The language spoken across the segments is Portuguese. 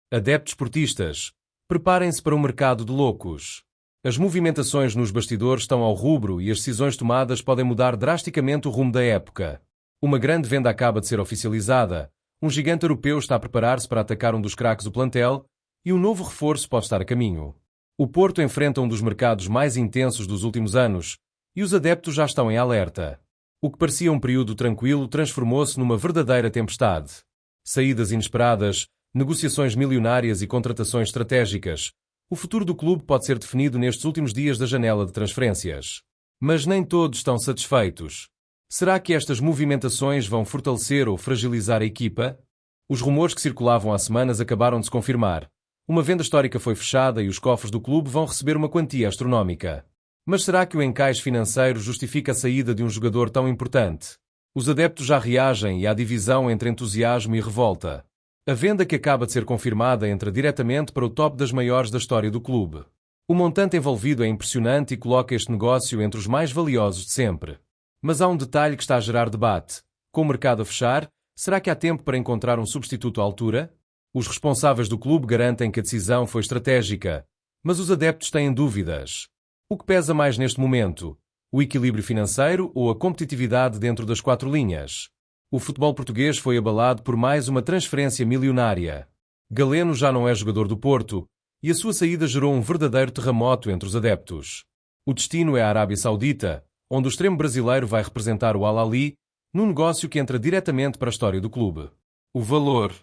Adeptos portistas, preparem-se para um mercado de loucos. As movimentações nos bastidores estão ao rubro e as decisões tomadas podem mudar drasticamente o rumo da época. Uma grande venda acaba de ser oficializada, um gigante europeu está a preparar-se para atacar um dos craques do plantel e um novo reforço pode estar a caminho. O Porto enfrenta um dos mercados mais intensos dos últimos anos e os adeptos já estão em alerta. O que parecia um período tranquilo transformou-se numa verdadeira tempestade. Saídas inesperadas, negociações milionárias e contratações estratégicas. O futuro do clube pode ser definido nestes últimos dias da janela de transferências. Mas nem todos estão satisfeitos. Será que estas movimentações vão fortalecer ou fragilizar a equipa? Os rumores que circulavam há semanas acabaram de se confirmar. Uma venda histórica foi fechada e os cofres do clube vão receber uma quantia astronómica. Mas será que o encaixe financeiro justifica a saída de um jogador tão importante? Os adeptos já reagem e há divisão entre entusiasmo e revolta. A venda que acaba de ser confirmada entra diretamente para o top das maiores da história do clube. O montante envolvido é impressionante e coloca este negócio entre os mais valiosos de sempre. Mas há um detalhe que está a gerar debate. Com o mercado a fechar, será que há tempo para encontrar um substituto à altura? Os responsáveis do clube garantem que a decisão foi estratégica, mas os adeptos têm dúvidas. O que pesa mais neste momento? O equilíbrio financeiro ou a competitividade dentro das quatro linhas? O futebol português foi abalado por mais uma transferência milionária. Galeno já não é jogador do Porto e a sua saída gerou um verdadeiro terremoto entre os adeptos. O destino é a Arábia Saudita, onde o extremo brasileiro vai representar o Al-Ahly num negócio que entra diretamente para a história do clube. O valor: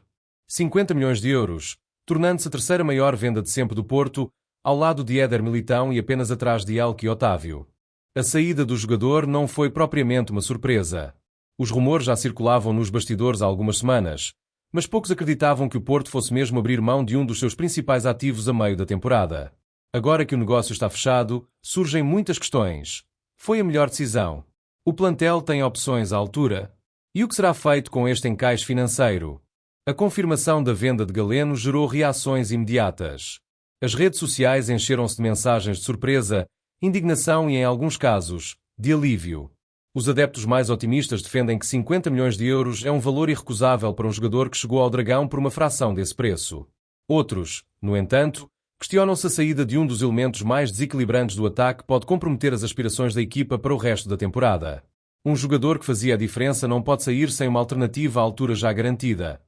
50 milhões de euros, tornando-se a terceira maior venda de sempre do Porto, ao lado de Éder Militão e apenas atrás de Elque Otávio. A saída do jogador não foi propriamente uma surpresa. Os rumores já circulavam nos bastidores há algumas semanas, mas poucos acreditavam que o Porto fosse mesmo abrir mão de um dos seus principais ativos a meio da temporada. Agora que o negócio está fechado, surgem muitas questões. Foi a melhor decisão? O plantel tem opções à altura? E o que será feito com este encaixe financeiro? A confirmação da venda de Galeno gerou reações imediatas. As redes sociais encheram-se de mensagens de surpresa, indignação e, em alguns casos, de alívio. Os adeptos mais otimistas defendem que 50 milhões de euros é um valor irrecusável para um jogador que chegou ao Dragão por uma fração desse preço. Outros, no entanto, questionam se a saída de um dos elementos mais desequilibrantes do ataque pode comprometer as aspirações da equipa para o resto da temporada. Um jogador que fazia a diferença não pode sair sem uma alternativa à altura já garantida.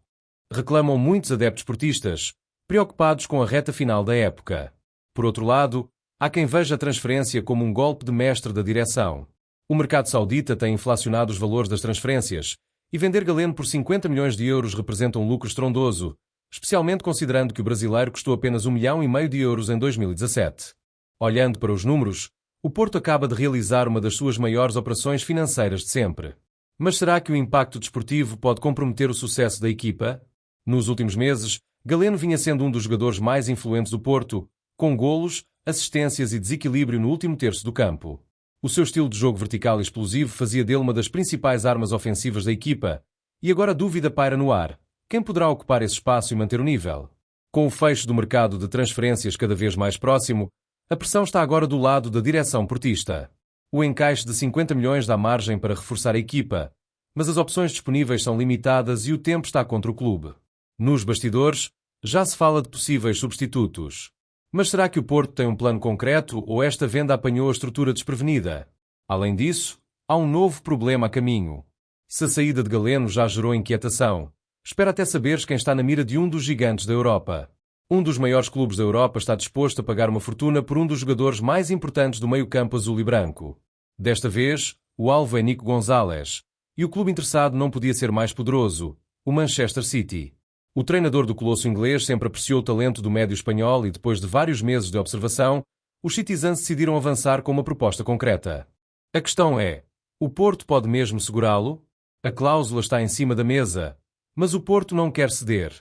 Reclamam muitos adeptos portistas, preocupados com a reta final da época. Por outro lado, há quem veja a transferência como um golpe de mestre da direção. O mercado saudita tem inflacionado os valores das transferências e vender Galeno por 50 milhões de euros representa um lucro estrondoso, especialmente considerando que o brasileiro custou apenas 1,5 milhão de euros em 2017. Olhando para os números, o Porto acaba de realizar uma das suas maiores operações financeiras de sempre. Mas será que o impacto desportivo pode comprometer o sucesso da equipa? Nos últimos meses, Galeno vinha sendo um dos jogadores mais influentes do Porto, com golos, assistências e desequilíbrio no último terço do campo. O seu estilo de jogo vertical e explosivo fazia dele uma das principais armas ofensivas da equipa, e agora a dúvida paira no ar. Quem poderá ocupar esse espaço e manter o nível? Com o fecho do mercado de transferências cada vez mais próximo, a pressão está agora do lado da direção portista. O encaixe de 50 milhões dá margem para reforçar a equipa, mas as opções disponíveis são limitadas e o tempo está contra o clube. Nos bastidores, já se fala de possíveis substitutos. Mas será que o Porto tem um plano concreto ou esta venda apanhou a estrutura desprevenida? Além disso, há um novo problema a caminho. Se a saída de Galeno já gerou inquietação, espera até saberes quem está na mira de um dos gigantes da Europa. Um dos maiores clubes da Europa está disposto a pagar uma fortuna por um dos jogadores mais importantes do meio-campo azul e branco. Desta vez, o alvo é Nico Gonzalez, e o clube interessado não podia ser mais poderoso, o Manchester City. O treinador do colosso inglês sempre apreciou o talento do médio espanhol e depois de vários meses de observação, os Citizens decidiram avançar com uma proposta concreta. A questão é, o Porto pode mesmo segurá-lo? A cláusula está em cima da mesa, mas o Porto não quer ceder.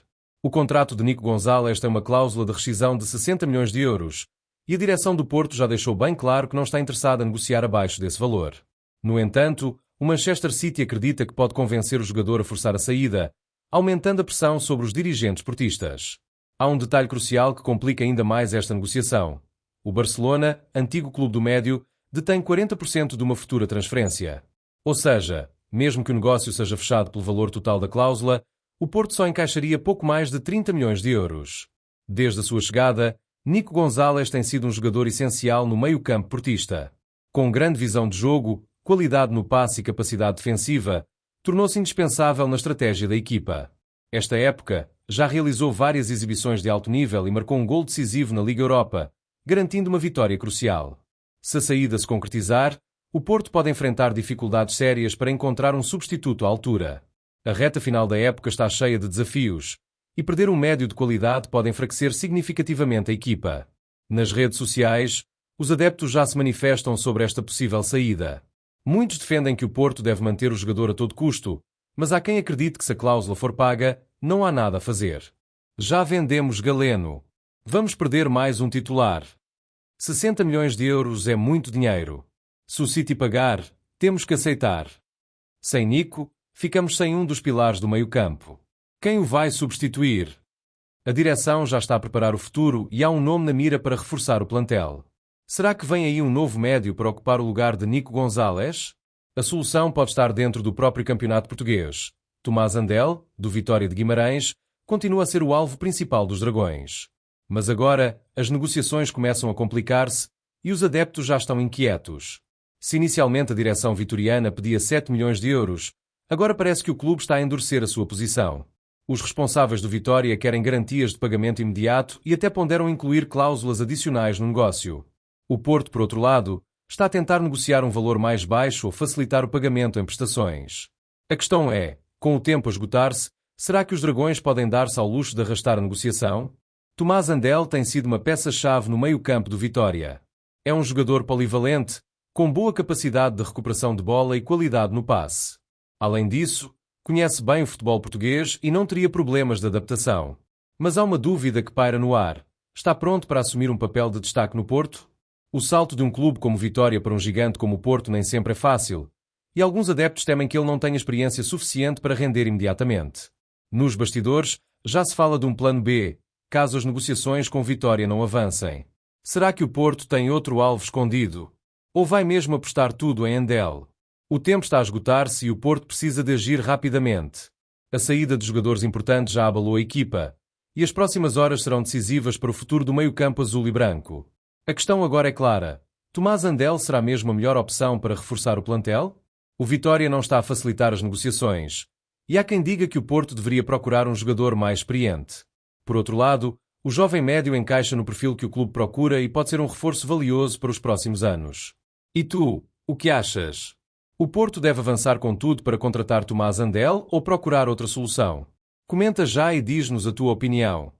O contrato de Nico Gonzalez tem uma cláusula de rescisão de 60 milhões de euros, e a direção do Porto já deixou bem claro que não está interessada a negociar abaixo desse valor. No entanto, o Manchester City acredita que pode convencer o jogador a forçar a saída, aumentando a pressão sobre os dirigentes portistas. Há um detalhe crucial que complica ainda mais esta negociação. O Barcelona, antigo clube do Médio, detém 40% de uma futura transferência. Ou seja, mesmo que o negócio seja fechado pelo valor total da cláusula, o Porto só encaixaria pouco mais de 30 milhões de euros. Desde a sua chegada, Nico Gonzalez tem sido um jogador essencial no meio-campo portista. Com grande visão de jogo, qualidade no passe e capacidade defensiva, tornou-se indispensável na estratégia da equipa. Esta época, já realizou várias exibições de alto nível e marcou um gol decisivo na Liga Europa, garantindo uma vitória crucial. Se a saída se concretizar, o Porto pode enfrentar dificuldades sérias para encontrar um substituto à altura. A reta final da época está cheia de desafios, e perder um médio de qualidade pode enfraquecer significativamente a equipa. Nas redes sociais, os adeptos já se manifestam sobre esta possível saída. Muitos defendem que o Porto deve manter o jogador a todo custo, mas há quem acredite que se a cláusula for paga, não há nada a fazer. Já vendemos Galeno. Vamos perder mais um titular. 60 milhões de euros é muito dinheiro. Se o City pagar, temos que aceitar. Sem Nico, ficamos sem um dos pilares do meio-campo. Quem o vai substituir? A direção já está a preparar o futuro e há um nome na mira para reforçar o plantel. Será que vem aí um novo médio para ocupar o lugar de Nico Gonzalez? A solução pode estar dentro do próprio campeonato português. Tomás Andel, do Vitória de Guimarães, continua a ser o alvo principal dos Dragões. Mas agora, as negociações começam a complicar-se e os adeptos já estão inquietos. Se inicialmente a direção vitoriana pedia 7 milhões de euros, agora parece que o clube está a endurecer a sua posição. Os responsáveis do Vitória querem garantias de pagamento imediato e até ponderam incluir cláusulas adicionais no negócio. O Porto, por outro lado, está a tentar negociar um valor mais baixo ou facilitar o pagamento em prestações. A questão é, com o tempo a esgotar-se, será que os Dragões podem dar-se ao luxo de arrastar a negociação? Tomás Andel tem sido uma peça-chave no meio-campo do Vitória. É um jogador polivalente, com boa capacidade de recuperação de bola e qualidade no passe. Além disso, conhece bem o futebol português e não teria problemas de adaptação. Mas há uma dúvida que paira no ar. Está pronto para assumir um papel de destaque no Porto? O salto de um clube como Vitória para um gigante como o Porto nem sempre é fácil, e alguns adeptos temem que ele não tenha experiência suficiente para render imediatamente. Nos bastidores, já se fala de um plano B, caso as negociações com Vitória não avancem. Será que o Porto tem outro alvo escondido? Ou vai mesmo apostar tudo em Andel? O tempo está a esgotar-se e o Porto precisa de agir rapidamente. A saída de jogadores importantes já abalou a equipa, e as próximas horas serão decisivas para o futuro do meio-campo azul e branco. A questão agora é clara. Tomás Andel será mesmo a melhor opção para reforçar o plantel? O Vitória não está a facilitar as negociações, e há quem diga que o Porto deveria procurar um jogador mais experiente. Por outro lado, o jovem médio encaixa no perfil que o clube procura e pode ser um reforço valioso para os próximos anos. E tu, o que achas? O Porto deve avançar com tudo para contratar Tomás Andel ou procurar outra solução? Comenta já e diz-nos a tua opinião.